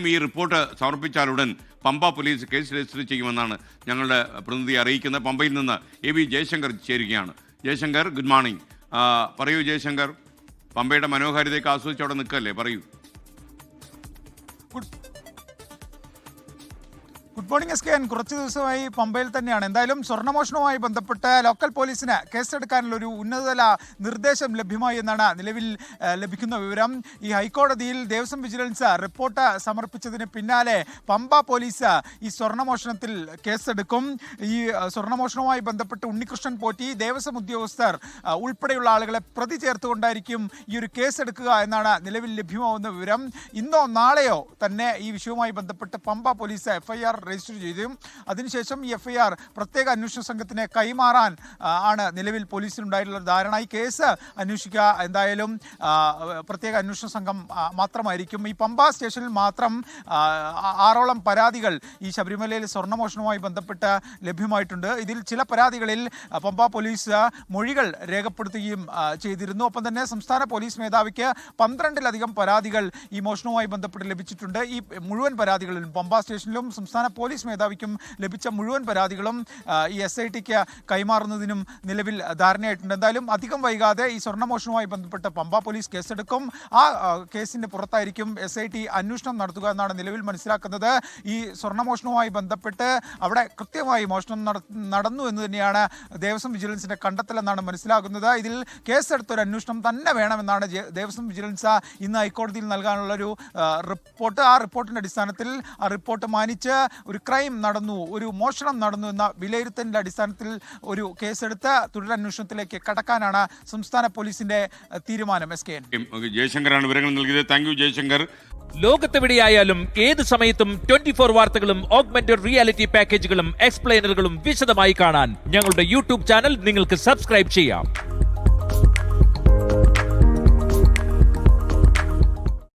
ഈ റിപ്പോർട്ട് സമർപ്പിച്ചാലുടൻ Pampa police case register ചെയ്യുമെന്നാണ് ഞങ്ങളുടെ പ്രതിനിധി അറിയിക്കുന്നത്. പമ്പയിൽ നിന്ന് എ വി ജയശങ്കർ ചേരുകയാണ്. Jaishankar, good morning. പറയൂ ജയശങ്കർ, പമ്പയുടെ മനോഹാരിതയൊക്കെ ആസ്വദിച്ച് അവിടെ നിൽക്കല്ലേ, പറയൂ. Good morning S K N. കുറച്ച് ദിവസമായി പമ്പയിൽ തന്നെയാണ്. എന്തായാലും സ്വർണ്ണമോഷണവുമായി ബന്ധപ്പെട്ട് ലോക്കൽ പോലീസിന് കേസെടുക്കാനുള്ള ഒരു ഉന്നതതല നിർദ്ദേശം ലഭ്യമായി എന്നാണ് നിലവിൽ ലഭിക്കുന്ന വിവരം. ഈ ഹൈക്കോടതിയിൽ ദേവസ്വം വിജിലൻസ് റിപ്പോർട്ട് സമർപ്പിച്ചതിന് പിന്നാലെ പമ്പ പോലീസ് ഈ സ്വർണ്ണമോഷണത്തിൽ കേസെടുക്കും. ഈ സ്വർണ്ണമോഷണവുമായി ബന്ധപ്പെട്ട് ഉണ്ണികൃഷ്ണൻ പോറ്റി, ദേവസ്വം ഉദ്യോഗസ്ഥർ ഉൾപ്പെടെയുള്ള ആളുകളെ പ്രതി ചേർത്തുകൊണ്ടായിരിക്കും ഈ ഒരു കേസെടുക്കുക എന്നാണ് നിലവിൽ ലഭ്യമാവുന്ന വിവരം. ഇന്നോ നാളെയോ തന്നെ ഈ വിഷയവുമായി ബന്ധപ്പെട്ട് പമ്പ പോലീസ് FIR രജിസ്റ്റർ ചെയ്തു. അതിനുശേഷം ഈ FIR പ്രത്യേക അന്വേഷണ സംഘത്തിന് കൈമാറാൻ ആണ് നിലവിൽ പോലീസിനുണ്ടായിട്ടുള്ള ധാരണ. ഈ കേസ് അന്വേഷിക്കുക എന്തായാലും പ്രത്യേക അന്വേഷണ സംഘം മാത്രമായിരിക്കും. ഈ പമ്പ സ്റ്റേഷനിൽ മാത്രം 6ഓളം പരാതികൾ ഈ ശബരിമലയിൽ സ്വർണ്ണമോഷണവുമായി ബന്ധപ്പെട്ട് ലഭ്യമായിട്ടുണ്ട്. ഇതിൽ ചില പരാതികളിൽ പമ്പ പോലീസ് മൊഴികൾ രേഖപ്പെടുത്തുകയും ചെയ്തിരുന്നു. ഒപ്പം തന്നെ സംസ്ഥാന പോലീസ് മേധാവിക്ക് 12ലധികം പരാതികൾ ഈ മോഷണവുമായി ബന്ധപ്പെട്ട് ലഭിച്ചിട്ടുണ്ട്. ഈ മുഴുവൻ പരാതികളിലും പമ്പ സ്റ്റേഷനിലും സംസ്ഥാന പോലീസ് മേധാവിക്കും ലഭിച്ച മുഴുവൻ പരാതികളും ഈ SITക്ക് കൈമാറുന്നതിനും നിലവിൽ ധാരണയായിട്ടുണ്ട്. എന്തായാലും അധികം വൈകാതെ ഈ സ്വർണ്ണമോഷണവുമായി ബന്ധപ്പെട്ട് പമ്പ പോലീസ് കേസെടുക്കും. ആ കേസിന്റെ പുറത്തായിരിക്കും SIT അന്വേഷണം നടത്തുക എന്നാണ് നിലവിൽ മനസ്സിലാക്കുന്നത്. ഈ സ്വർണ്ണമോഷണവുമായി ബന്ധപ്പെട്ട് അവിടെ കൃത്യമായി മോഷണം നടന്നു എന്ന് തന്നെയാണ് ദേവസ്വം വിജിലൻസിന്റെ കണ്ടെത്തലെന്നാണ് മനസ്സിലാക്കുന്നത്. ഇതിൽ കേസെടുത്തൊരു അന്വേഷണം തന്നെ വേണമെന്നാണ് ദേവസ്വം വിജിലൻസ് ഇന്ന് ഹൈക്കോടതിയിൽ നൽകാനുള്ളൊരു റിപ്പോർട്ട്. ആ റിപ്പോർട്ടിന്റെ അടിസ്ഥാനത്തിൽ ആ റിപ്പോർട്ട് മാനിച്ച് ഒരു ക്രൈം നടന്നു, ഒരു മോഷണം നടന്നു എന്ന വിലയിരുത്തലിന്റെ അടിസ്ഥാനത്തിൽ ഒരു കേസെടുത്ത് തുടരന്വേഷണത്തിലേക്ക് കടക്കാനാണ് സംസ്ഥാന പോലീസിന്റെ തീരുമാനം. ജയശങ്കറാണ് വിവരങ്ങൾ നൽകിയത്. Thank you Jaishankar. ലോകത്തെവിടെയായാലും ഏത് സമയത്തും 24 വാർത്തകളും ഓഗ്മെന്റഡ് റിയാലിറ്റി പാക്കേജുകളും എക്സ്പ്ലെയിനറുകളും വിശദമായി കാണാൻ ഞങ്ങളുടെ YouTube ചാനൽ നിങ്ങൾക്ക് സബ്സ്ക്രൈബ് ചെയ്യാം.